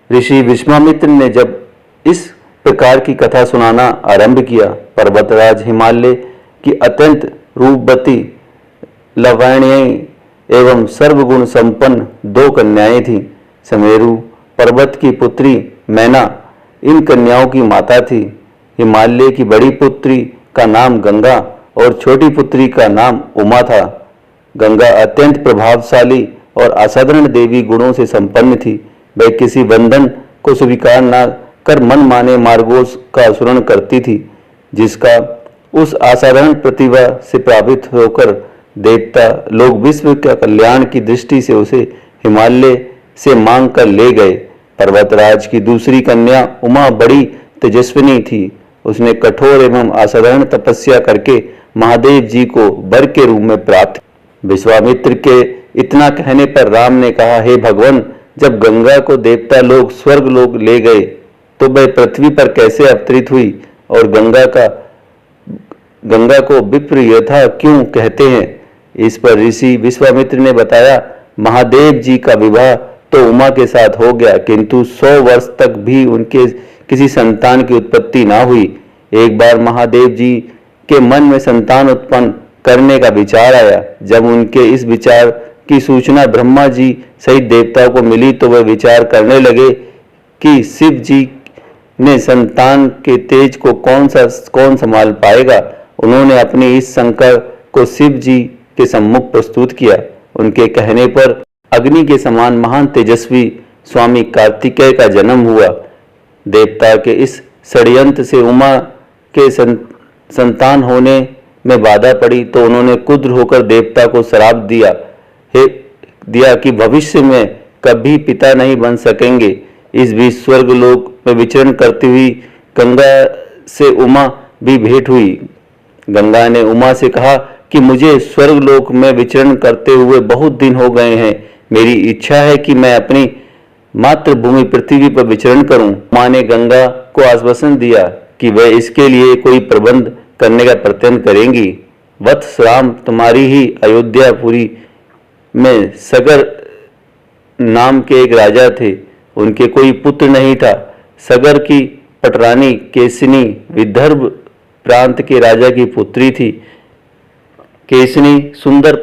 ऋषि विश्वामित्र ने जब इस प्रकार की कथा सुनाना आरंभ किया, पर्वतराज हिमालय की अत्यंत रूपवती, लावण्यमयी एवं सर्वगुण संपन्न दो कन्याएं थीं। समेरु पर्वत की पुत्री मैना इन कन्याओं की माता थी। हिमालय की बड़ी पुत्री का नाम गंगा और छोटी पुत्री का नाम उमा था। गंगा अत्यंत प्रभावशाली और असाधारण देवी गुणों से संपन्न थी। वह किसी बंधन को स्वीकार न कर मन माने मार्गों का अनुसरण करती थी, जिसका उस असाधारण प्रतिभा से प्रभावित होकर देवता लोग विश्व के कल्याण की दृष्टि से उसे हिमालय से मांग कर ले गए। पर्वतराज की दूसरी कन्या उमा बड़ी तेजस्विनी थी। उसने कठोर एवं असाधारण तपस्या करके महादेव जी को वर के रूप में प्राप्त। विश्वामित्र के इतना कहने पर राम ने कहा, हे भगवान, जब गंगा को देवता लोग स्वर्ग लोग ले गए तो वह पृथ्वी पर कैसे अवतरित हुई, और गंगा को विप्र यथा क्यों कहते हैं? इस पर ऋषि विश्वामित्र ने बताया, महादेव जी का विवाह तो उमा के साथ हो गया, किंतु 100 वर्ष तक भी उनके किसी संतान की उत्पत्ति ना हुई। एक बार महादेव जी के मन में संतान उत्पन्न करने का विचार आया। जब उनके इस विचार की सूचना ब्रह्मा जी सहित देवताओं को मिली तो वह विचार करने लगे कि शिव जी ने संतान के तेज को कौन संभाल पाएगा। उन्होंने अपनी इस शंका को शिव जी के सम्मुख प्रस्तुत किया। उनके कहने पर अग्नि के समान महान तेजस्वी स्वामी कार्तिकेय का जन्म हुआ। देवता के इस षड्यंत्र से उमा के संतान होने में बाधा पड़ी तो उन्होंने क्रुद्ध होकर देवता को श्राप दिया कि भविष्य में कभी पिता नहीं बन सकेंगे। इस बीच स्वर्गलोक में विचरण करती हुई गंगा से उमा भी भेंट हुई। गंगा ने उमा से कहा कि मुझे स्वर्गलोक में विचरण करते हुए बहुत दिन हो गए हैं। मेरी इच्छा है कि मैं अपनी मातृभूमि पृथ्वी पर विचरण करूं। उमा ने गंगा को आश्वासन दिया कि वह इसके लिए कोई प्रबंध करने का प्रयत्न करेंगी। वत्स राम, तुम्हारी ही अयोध्यापुरी में सगर नाम के एक राजा थे। उनके कोई पुत्र नहीं था। सगर की पटरानी केसनी विदर्भ प्रांत के राजा की पुत्री थी। केसनी सुंदर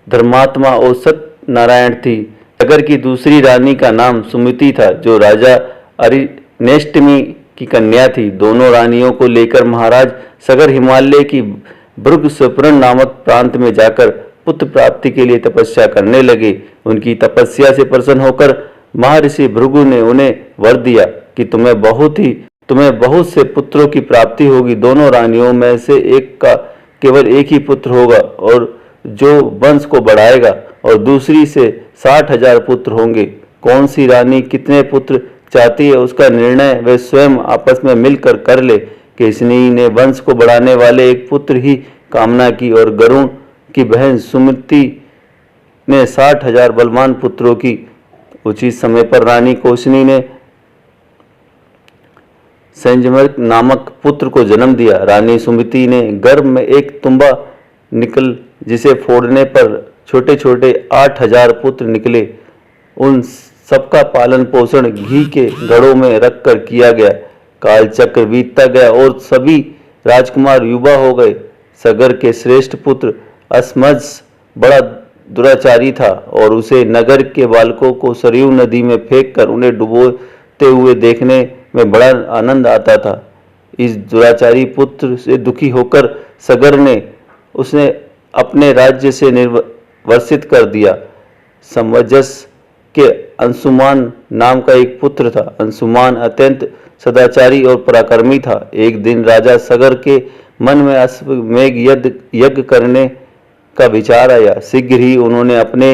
धर्मात्मा और सत्यनारायण थी। सगर की दूसरी रानी का नाम सुमति था, जो राजा अरिनेष्टमी की कन्या थी। दोनों रानियों को लेकर महाराज सगर हिमालय की भृगु स्वर्ण नामक प्रांत में जाकर पुत्र प्राप्ति के लिए तपस्या करने लगे। उनकी तपस्या से प्रसन्न होकर महर्षि भृगु ने उन्हें वर दिया कि तुम्हें बहुत से पुत्रों की प्राप्ति होगी। दोनों रानियों में से एक का केवल एक ही पुत्र होगा और जो वंश को बढ़ाएगा, और दूसरी से 60,000 पुत्र होंगे। कौन सी रानी कितने पुत्र चाहती है उसका निर्णय वे स्वयं आपस में मिलकर कर ले। केसनी ने वंश को बढ़ाने वाले एक पुत्र ही कामना की और गरुण की बहन सुमति ने 60,000 बलवान पुत्रों की। उचित समय पर रानी केसनी ने संजमर्क नामक पुत्र को जन्म दिया। रानी सुमति ने गर्भ में एक तुम्बा निकल जिसे फोड़ने पर छोटे छोटे 8,000 पुत्र निकले। उन सबका पालन पोषण घी के घड़ों में रखकर किया गया। काल चक्र बीतता गया और सभी राजकुमार युवा हो गए। सगर के श्रेष्ठ पुत्र अस्मज बड़ा दुराचारी था और उसे नगर के बालकों को सरयू नदी में फेंककर उन्हें डुबोते हुए देखने में बड़ा आनंद आता था। इस दुराचारी पुत्र से दुखी होकर सगर ने उसने अपने राज्य से निर्वासित कर दिया। समंजस के अंशुमान नाम का एक पुत्र था। अंशुमान अत्यंत सदाचारी और पराक्रमी था। एक दिन राजा सगर के मन में अश्वमेध यज्ञ करने का विचार आया। शीघ्र ही उन्होंने अपने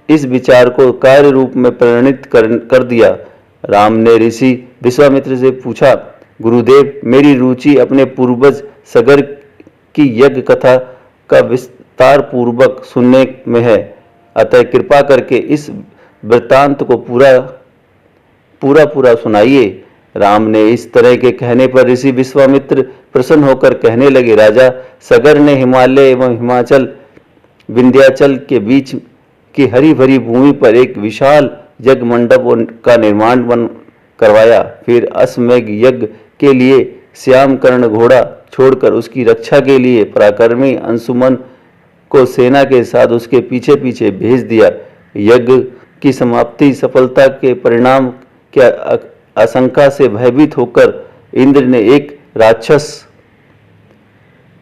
इस विचार को कार्य रूप में परिणत कर दिया। राम ने ऋषि विश्वामित्र से पूछा, गुरुदेव, मेरी रुचि अपने पूर्वज सगर की यज्ञ कथा का विस्तार पूर्वक सुनने में है, अतः कृपा करके इस वृत्तांत को पूरा सुनाइए। राम ने इस तरह के कहने पर ऋषि विश्वामित्र प्रसन्न होकर कहने लगे, राजा सगर ने हिमालय एवं हिमाचल विंध्याचल के बीच की हरी भरी भूमि पर एक विशाल यज्ञ मंडप का निर्माण करवाया। फिर अश्वमेध यज्ञ के लिए श्याम कर्ण घोड़ा छोड़कर उसकी रक्षा के लिए पराक्रमी अंशुमन को सेना के साथ उसके पीछे पीछे भेज दिया। यज्ञ की समाप्ति सफलता के परिणाम की आशंका से भयभीत होकर इंद्र ने एक राक्षस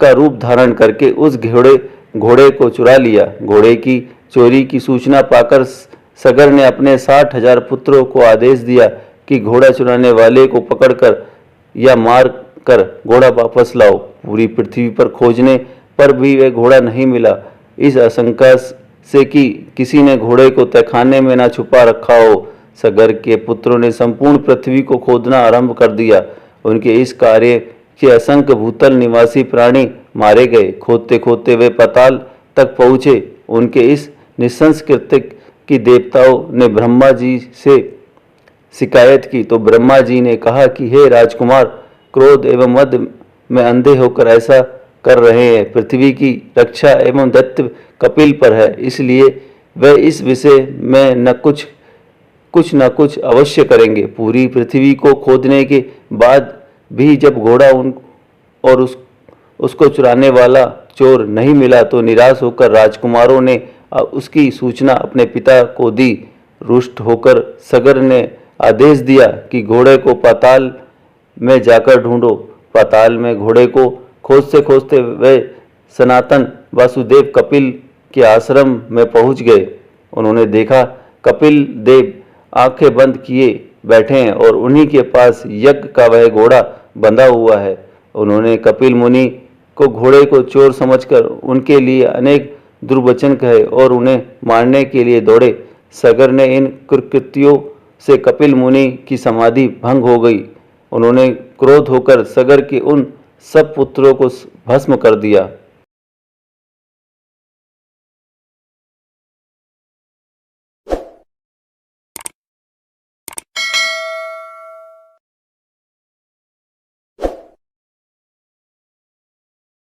का रूप धारण करके उस घोड़े को चुरा लिया। घोड़े की चोरी की सूचना पाकर सगर ने अपने 60,000 पुत्रों को आदेश दिया कि घोड़ा चुराने वाले को पकड़कर या मार कर घोड़ा वापस लाओ। पूरी पृथ्वी पर खोजने पर भी वह घोड़ा नहीं मिला। इस आशंका से कि किसी ने घोड़े को तहखाने में न छुपा रखा हो, सगर के पुत्रों ने संपूर्ण पृथ्वी को खोदना आरंभ कर दिया। उनके इस कार्य के असंख्य भूतल निवासी प्राणी मारे गए। खोदते खोदते वे पाताल तक पहुँचे। उनके इस निशंस कृत्य की देवताओं ने ब्रह्मा जी से शिकायत की तो ब्रह्मा जी ने कहा कि हे राजकुमार, क्रोध एवं मद में अंधे होकर ऐसा कर रहे हैं। पृथ्वी की रक्षा एवं दैत्य कपिल पर है, इसलिए वह इस विषय में कुछ न कुछ अवश्य करेंगे। पूरी पृथ्वी को खोदने के बाद भी जब घोड़ा उसको चुराने वाला चोर नहीं मिला तो निराश होकर राजकुमारों ने उसकी सूचना अपने पिता को दी। रुष्ट होकर सगर ने आदेश दिया कि घोड़े को पाताल में जाकर ढूंढो। पाताल में घोड़े को खोजते खोजते वे सनातन वासुदेव कपिल के आश्रम में पहुंच गए। उन्होंने देखा कपिल देव आंखें बंद किए बैठे हैं और उन्हीं के पास यज्ञ का वह घोड़ा बंधा हुआ है। उन्होंने कपिल मुनि को घोड़े को चोर समझकर उनके लिए अनेक दुर्वचन कहे और उन्हें मारने के लिए दौड़े। सगर ने इन कुकृत्यों से कपिल मुनि की समाधि भंग हो गई। उन्होंने क्रोध होकर सगर के उन सब पुत्रों को भस्म कर दिया।